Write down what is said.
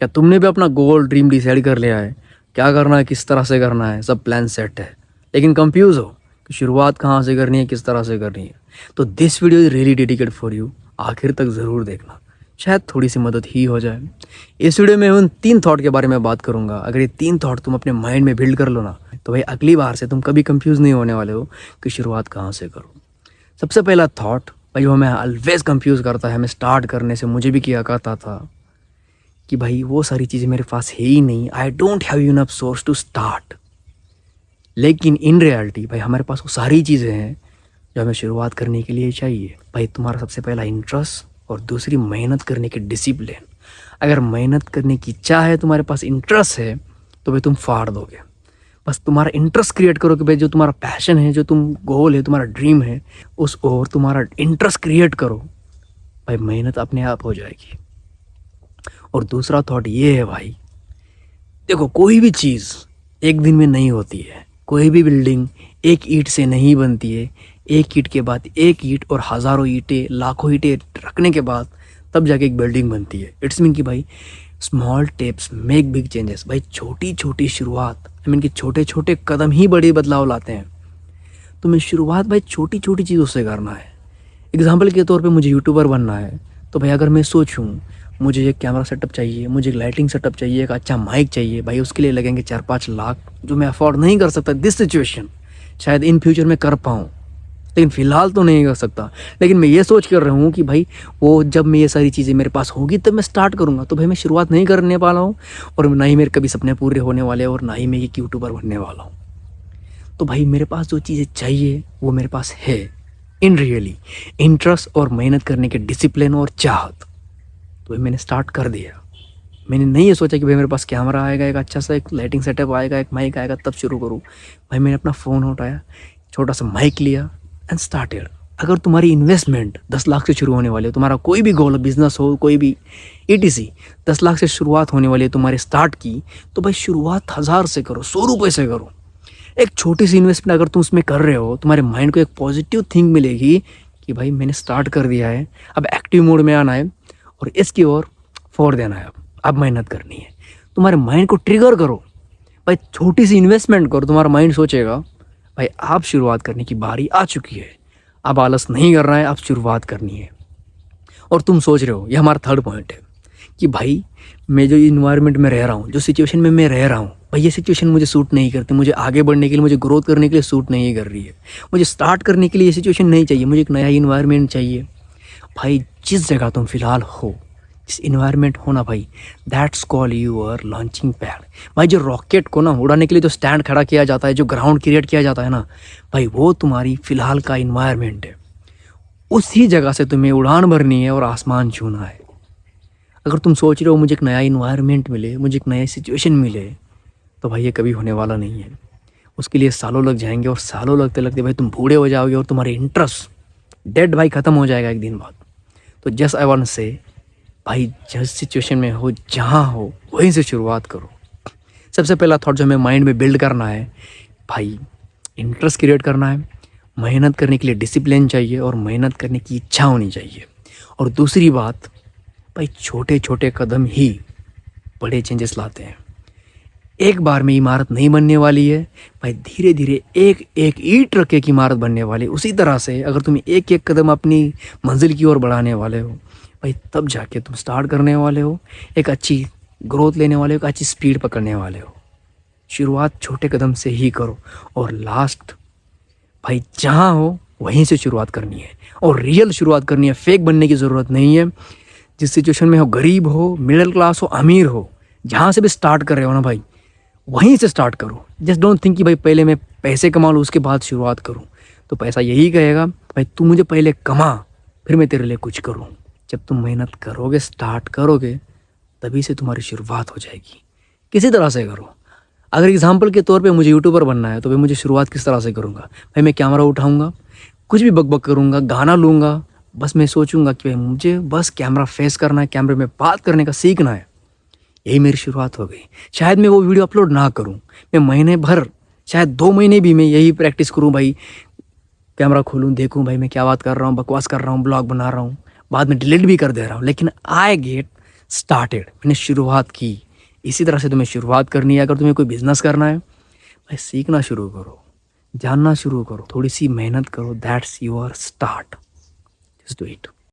क्या तुमने भी अपना गोल ड्रीम डिसाइड कर लिया है? क्या करना है, किस तरह से करना है, सब प्लान सेट है, लेकिन कंफ्यूज हो कि शुरुआत कहाँ से करनी है, किस तरह से करनी है? तो this video is really dedicated for you. आखिर तक ज़रूर देखना, शायद थोड़ी सी मदद ही हो जाए। इस वीडियो में उन 3 थॉट के बारे में बात करूंगा। अगर ये 3 थॉट तुम अपने माइंड में बिल्ड कर लो ना, तो भाई अगली बार से तुम कभी कंफ्यूज नहीं होने वाले हो कि शुरुआत कहाँ से करो। सबसे पहला थॉट भाई, वो हमें ऑलवेज कंफ्यूज करता है, हमें स्टार्ट करने से, मुझे भी किया करता था कि भाई वो सारी चीज़ें मेरे पास है ही नहीं, I don't have enough source to start. लेकिन इन रियलिटी भाई हमारे पास वो सारी चीज़ें हैं जो हमें शुरुआत करने के लिए चाहिए। भाई तुम्हारा सबसे पहला इंटरेस्ट, और दूसरी मेहनत करने की डिसिप्लिन। अगर मेहनत करने की इच्छा है, तुम्हारे पास इंटरेस्ट है, तो भाई तुम फाड़ दोगे। बस तुम्हारा इंटरेस्ट क्रिएट करो कि भाई जो तुम्हारा पैशन है, जो तुम गोल है, तुम्हारा ड्रीम है, उस और तुम्हारा इंटरेस्ट क्रिएट करो, भाई मेहनत अपने आप हो जाएगी। और दूसरा थॉट ये है भाई, देखो कोई भी चीज़ एक दिन में नहीं होती है। कोई भी बिल्डिंग एक ईंट से नहीं बनती है। एक ईंट के बाद एक ईंट और हज़ारों ईंटें, लाखों ईंटें रखने के बाद तब जाके एक बिल्डिंग बनती है। इट्स मीन कि भाई small tapes make big changes. भाई छोटी छोटी शुरुआत, आई मीन कि छोटे छोटे कदम ही बड़े बदलाव लाते हैं। तुम्हें शुरुआत भाई छोटी छोटी चीज़ों से करना है। एग्जाम्पल के तौर पे मुझे यूट्यूबर बनना है, तो भाई अगर मैं सोचूं मुझे एक कैमरा सेटअप चाहिए, मुझे एक लाइटिंग सेटअप चाहिए, एक अच्छा माइक चाहिए, भाई उसके लिए लगेंगे 4-5 लाख, जो मैं अफोर्ड नहीं कर सकता दिस सिचुएशन। शायद इन फ्यूचर में कर पाऊँ, लेकिन फ़िलहाल तो नहीं कर सकता। लेकिन मैं ये सोच कर रहा हूँ कि भाई वो जब मैं ये सारी चीज़ें मेरे पास होगी तब मैं स्टार्ट करूँगा। तो भाई मैं शुरुआत नहीं करने वाला हूँ, और ना ही मेरे कभी सपने पूरे होने वाले हैं, और ना ही मैं एक यूट्यूबर बनने वाला हूँ। तो भाई मेरे पास जो चीज़ें चाहिए वो मेरे पास है इन रियली, इंटरेस्ट और मेहनत करने के डिसिप्लिन और चाहत। तो भाई मैंने स्टार्ट कर दिया। मैंने नहीं ये सोचा कि भाई मेरे पास कैमरा आएगा, एक अच्छा सा एक लाइटिंग सेटअप आएगा, एक माइक आएगा, तब शुरू करूँ। भाई मैंने अपना फ़ोन उठाया, छोटा सा माइक लिया एंड स्टार्टेड। अगर तुम्हारी इन्वेस्टमेंट 10 लाख से शुरू होने वाली है, तुम्हारा कोई भी गोल, बिजनेस हो, कोई भी ETC 10 लाख से शुरुआत होने वाली है तुम्हारे स्टार्ट की, तो भाई शुरुआत 1000 से करो, 100 रुपये से करो। एक छोटी सी इन्वेस्टमेंट अगर तुम उसमें कर रहे हो, तुम्हारे माइंड को एक पॉजिटिव थिंक मिलेगी कि भाई मैंने स्टार्ट कर दिया है, अब एक्टिव मोड में आना है और इसकी ओर फोड़ देना है। अब मेहनत करनी है। तुम्हारे माइंड को ट्रिगर करो, भाई छोटी सी इन्वेस्टमेंट करो। तुम्हारा माइंड सोचेगा भाई आप शुरुआत करने की बारी आ चुकी है, अब आलस नहीं करना है, अब शुरुआत करनी है। और तुम सोच रहे हो, ये हमारा थर्ड पॉइंट है कि भाई मैं जो इन्वायरमेंट में रह रहा हूँ, जो सिचुएशन में मैं रह रहा हूँ, भाई ये सिचुएशन मुझे सूट नहीं करती, मुझे आगे बढ़ने के लिए, मुझे ग्रोथ करने के लिए सूट नहीं कर रही है, मुझे स्टार्ट करने के लिए ये सिचुएशन नहीं चाहिए, मुझे एक नया इन्वायरमेंट चाहिए। भाई जिस जगह तुम फिलहाल हो, जिस इन्वायरमेंट हो ना भाई, that's call your launching pad. भाई जो रॉकेट को ना उड़ाने के लिए जो स्टैंड खड़ा किया जाता है, जो ग्राउंड क्रिएट किया जाता है ना, भाई वो तुम्हारी फिलहाल का इन्वायरमेंट है। उसी जगह से तुम्हें उड़ान भरनी है और आसमान छूना है। अगर तुम सोच रहे हो मुझे एक नया इन्वायरमेंट मिले, मुझे एक नया सिचुएशन मिले, तो भाई ये कभी होने वाला नहीं है। उसके लिए सालों लग जाएंगे, और सालों लगते लगते भाई तुम बूढ़े हो जाओगे, और तुम्हारे इंटरेस्ट डेड भाई ख़त्म हो जाएगा एक दिन बाद। तो जस्ट आई वांट से भाई जिस सिचुएशन में हो, जहाँ हो, वहीं से शुरुआत करो। सबसे पहला थॉट जो हमें माइंड में बिल्ड करना है, भाई इंटरेस्ट क्रिएट करना है, मेहनत करने के लिए डिसिप्लिन चाहिए, और मेहनत करने की इच्छा होनी चाहिए। और दूसरी बात भाई, छोटे छोटे कदम ही बड़े चेंजेस लाते हैं। एक बार में इमारत नहीं बनने वाली है भाई, धीरे धीरे एक एक ईंट रख के एक इमारत बनने वाली है। उसी तरह से अगर तुम एक एक कदम अपनी मंजिल की ओर बढ़ाने वाले हो भाई, तब जाके तुम स्टार्ट करने वाले हो, एक अच्छी ग्रोथ लेने वाले हो, एक अच्छी स्पीड पकड़ने वाले हो। शुरुआत छोटे कदम से ही करो, और लास्ट भाई जहाँ हो वहीं से शुरुआत करनी है, और रियल शुरुआत करनी है। फेक बनने की ज़रूरत नहीं है। जिस सिचुएशन में हो, गरीब हो, मिडिल क्लास हो, अमीर हो, जहाँ से भी स्टार्ट कर रहे हो ना भाई, वहीं से स्टार्ट करो। जस्ट डोंट थिंक कि भाई पहले मैं पैसे कमा लूँ उसके बाद शुरुआत करूँ। तो पैसा यही कहेगा भाई तू मुझे पहले कमा, फिर मैं तेरे लिए कुछ करूँ। जब तुम मेहनत करोगे, स्टार्ट करोगे, तभी से तुम्हारी शुरुआत हो जाएगी। किसी तरह से करो। अगर एग्जाम्पल के तौर पे मुझे यूट्यूबर बनना है, तो भाई मुझे शुरुआत किस तरह से करूँगा? भाई मैं कैमरा उठाऊँगा, कुछ भी बकबक करूँगा, गाना लूँगा, बस मैं सोचूंगा कि भाई मुझे बस कैमरा फेस करना है, कैमरे में बात करने का सीखना है। यही मेरी शुरुआत हो गई। शायद मैं वो वीडियो अपलोड ना करूं, मैं महीने भर, शायद 2 महीने भी मैं यही प्रैक्टिस करूं। भाई कैमरा खोलूं, देखूं भाई मैं क्या बात कर रहा हूं, बकवास कर रहा हूं, ब्लॉग बना रहा हूं, बाद में डिलीट भी कर दे रहा हूं, लेकिन आई गेट स्टार्टेड, मैंने शुरुआत की। इसी तरह से तुम्हें शुरुआत करनी है। अगर तुम्हें कोई बिजनेस करना है भाई, सीखना शुरू करो, जानना शुरू करो, थोड़ी सी मेहनत करो, that's your start, just do it.